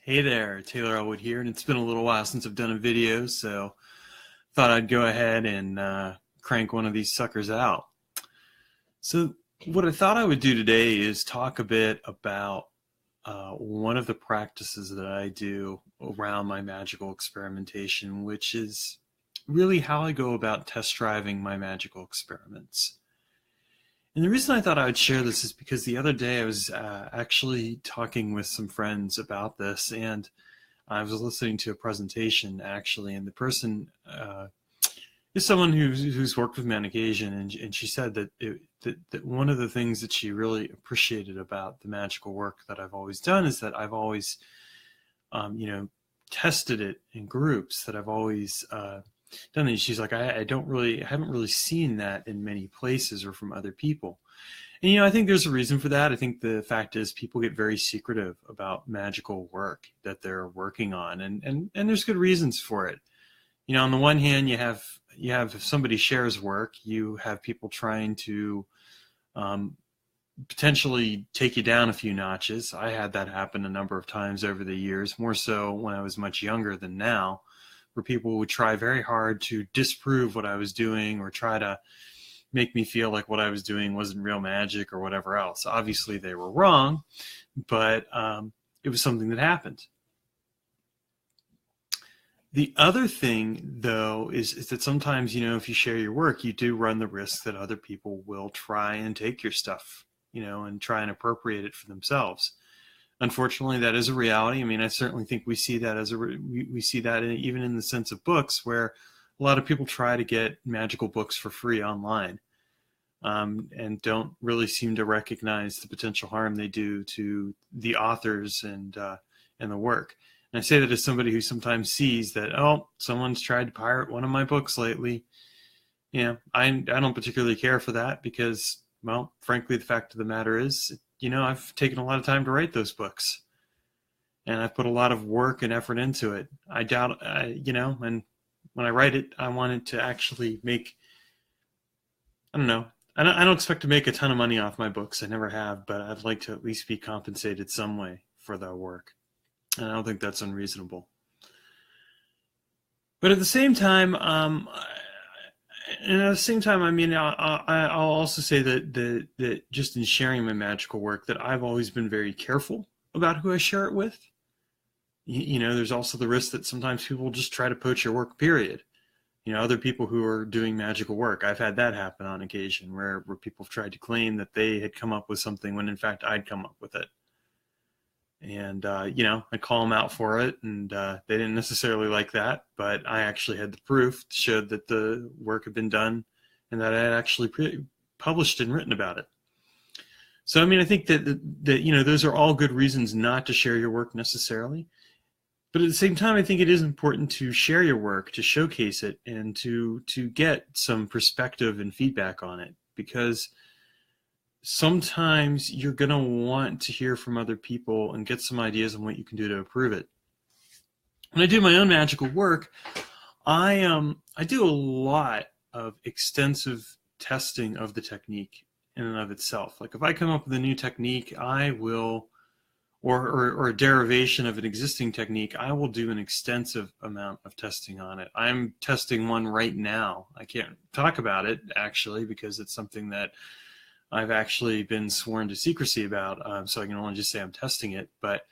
Hey there, Taylor Elwood here, and it's been a little while since I've done a video, so thought I'd go ahead and crank one of these suckers out. So what I thought I would do today is talk a bit about one of the practices that I do around my magical experimentation, which is really how I go about test driving my magical experiments. And the reason I thought I would share this is because the other day I was actually talking with some friends about this, and I was listening to a presentation actually, and the person is someone who's worked with me on occasion, and she said that one of the things that she really appreciated about the magical work that I've always done is that I've always, tested it in groups, that I've always done these. She's like, I haven't really seen that in many places or from other people. And, I think there's a reason for that. I think the fact is people get very secretive about magical work that they're working on. And there's good reasons for it. On the one hand, you have if somebody shares work, you have people trying to potentially take you down a few notches. I had that happen a number of times over the years, more so when I was much younger than now, where people would try very hard to disprove what I was doing or try to make me feel like what I was doing wasn't real magic or whatever else. Obviously, they were wrong, but it was something that happened. The other thing, though, is that sometimes, if you share your work, you do run the risk that other people will try and take your stuff, and try and appropriate it for themselves. Unfortunately, that is a reality. I mean, I certainly think we see that we see that even in the sense of books, where a lot of people try to get magical books for free online, and don't really seem to recognize the potential harm they do to the authors and the work. And I say that as somebody who sometimes sees that, someone's tried to pirate one of my books lately. I don't particularly care for that because, well, frankly, the fact of the matter is, I've taken a lot of time to write those books, and I've put a lot of work and effort into it. I doubt, and when I write it, I want it to actually make, I don't expect to make a ton of money off my books. I never have, but I'd like to at least be compensated some way for the work. And I don't think that's unreasonable. But at the same time, I'll also say that just in sharing my magical work, that I've always been very careful about who I share it with. There's also the risk that sometimes people just try to poach your work, period. Other people who are doing magical work. I've had that happen on occasion where people have tried to claim that they had come up with something when in fact I'd come up with it. And, I call them out for it, and they didn't necessarily like that, but I actually had the proof to show that the work had been done and that I had actually published and written about it. So, I think that those are all good reasons not to share your work necessarily. But at the same time, I think it is important to share your work, to showcase it, and to get some perspective and feedback on it, because sometimes you're going to want to hear from other people and get some ideas on what you can do to improve it. When I do my own magical work, I do a lot of extensive testing of the technique in and of itself. Like if I come up with a new technique, I will, or a derivation of an existing technique, I will do an extensive amount of testing on it. I'm testing one right now. I can't talk about it actually because it's something that I've actually been sworn to secrecy about, so I can only just say I'm testing it. But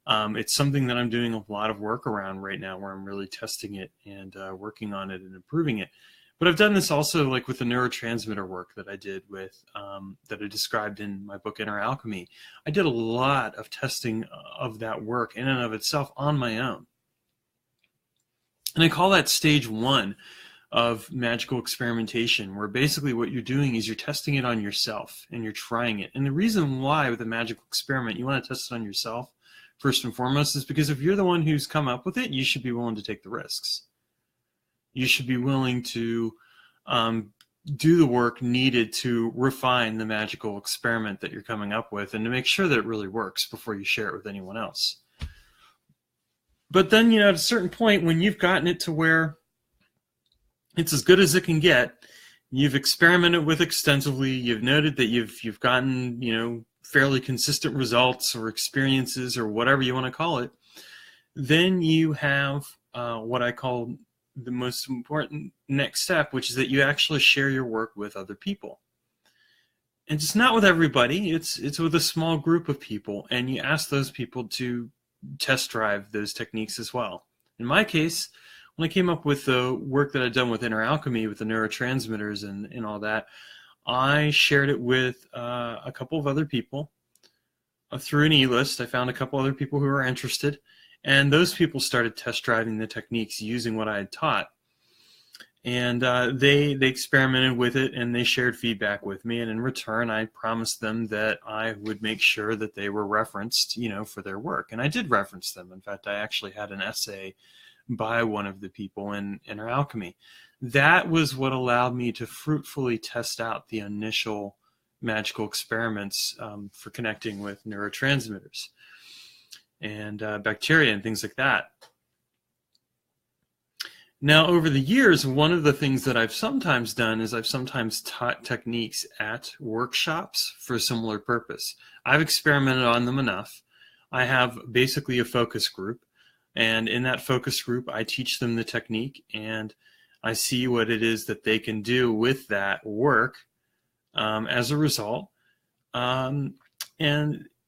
it's something that I'm doing a lot of work around right now, where I'm really testing it and working on it and improving it. But I've done this also like with the neurotransmitter work that I did with, that I described in my book, Inner Alchemy. I did a lot of testing of that work in and of itself on my own. And I call that stage one of magical experimentation, where basically what you're doing is you're testing it on yourself and you're trying it. And the reason why with a magical experiment you want to test it on yourself first and foremost is because if you're the one who's come up with it, you should be willing to take the risks. You should be willing to do the work needed to refine the magical experiment that you're coming up with and to make sure that it really works before you share it with anyone else. But then, at a certain point when you've gotten it to where it's as good as it can get, you've experimented with extensively, you've noted that you've gotten, fairly consistent results or experiences or whatever you want to call it, Then you have what I call the most important next step, which is that you actually share your work with other people. And it's not with everybody, it's with a small group of people, and you ask those people to test drive those techniques as well. In my case, when I came up with the work that I'd done with Inner Alchemy, with the neurotransmitters and all that, I shared it with a couple of other people through an e-list. I found a couple other people who were interested, and those people started test driving the techniques using what I had taught. And they experimented with it, and they shared feedback with me. And in return, I promised them that I would make sure that they were referenced, for their work. And I did reference them. In fact, I actually had an essay by one of the people in Inner Alchemy. That was what allowed me to fruitfully test out the initial magical experiments for connecting with neurotransmitters and bacteria and things like that. Now, over the years, one of the things that I've sometimes done is I've sometimes taught techniques at workshops for a similar purpose. I've experimented on them enough. I have basically a focus group, and in that focus group, I teach them the technique, and I see what it is that they can do with that work as a result. And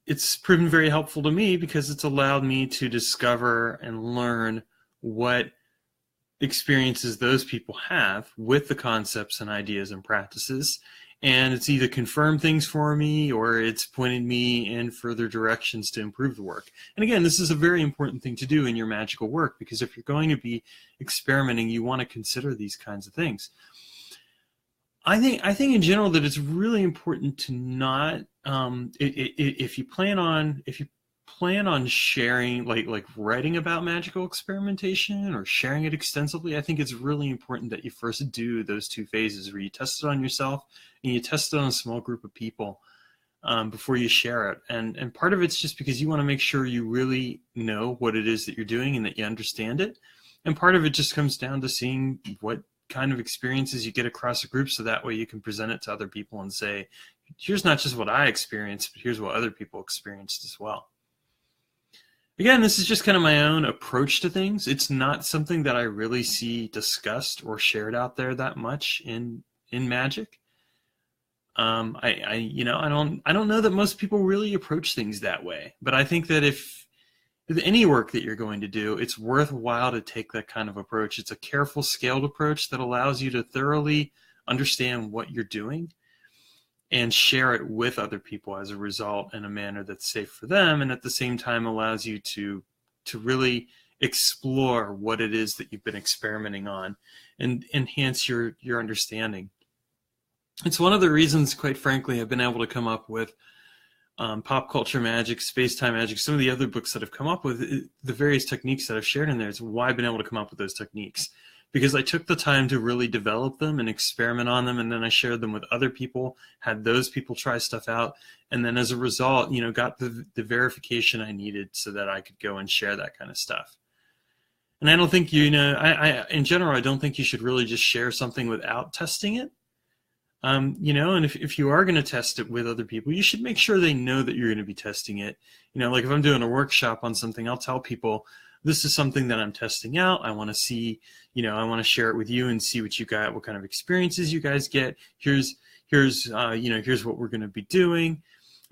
it's proven very helpful to me because it's allowed me to discover and learn what experiences those people have with the concepts and ideas and practices, and it's either confirmed things for me or it's pointed me in further directions to improve the work. And again, this is a very important thing to do in your magical work, because if you're going to be experimenting, you want to consider these kinds of things. I think in general that it's really important to not if you plan on sharing, like writing about magical experimentation or sharing it extensively, I think it's really important that you first do those two phases where you test it on yourself and you test it on a small group of people before you share it. And part of it's just because you want to make sure you really know what it is that you're doing and that you understand it. And part of it just comes down to seeing what kind of experiences you get across a group, so that way you can present it to other people and say, here's not just what I experienced, but here's what other people experienced as well. Again, this is just kind of my own approach to things. It's not something that I really see discussed or shared out there that much in magic. I don't know that most people really approach things that way. But I think that if any work that you're going to do, it's worthwhile to take that kind of approach. It's a careful, scaled approach that allows you to thoroughly understand what you're doing and share it with other people as a result in a manner that's safe for them, and at the same time allows you to really explore what it is that you've been experimenting on and enhance your understanding. It's one of the reasons, quite frankly, I've been able to come up with Pop Culture Magic, Space-Time Magic, some of the other books that I've come up with, the various techniques that I've shared in there. It's why I've been able to come up with those techniques, because I took the time to really develop them and experiment on them, and then I shared them with other people, had those people try stuff out, and then as a result, got the verification I needed so that I could go and share that kind of stuff. And I don't think, in general, I don't think you should really just share something without testing it. And if you are going to test it with other people, you should make sure they know that you're going to be testing it. Like if I'm doing a workshop on something, I'll tell people, this is something that I'm testing out. I want to see, I want to share it with you and see what you got, what kind of experiences you guys get. Here's what we're going to be doing.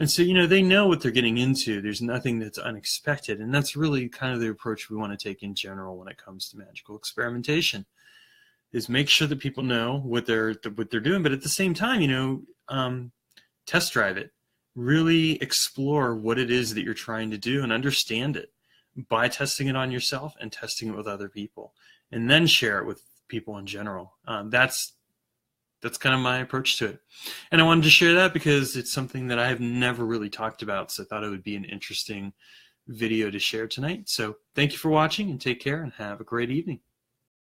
And so, they know what they're getting into. There's nothing that's unexpected. And that's really kind of the approach we want to take in general when it comes to magical experimentation, is make sure that people know what they're doing. But at the same time, test drive it. Really explore what it is that you're trying to do and understand it by testing it on yourself and testing it with other people, and then share it with people in general. That's kind of my approach to it. And I wanted to share that because it's something that I have never really talked about, so I thought it would be an interesting video to share tonight. So thank you for watching, and take care, and have a great evening.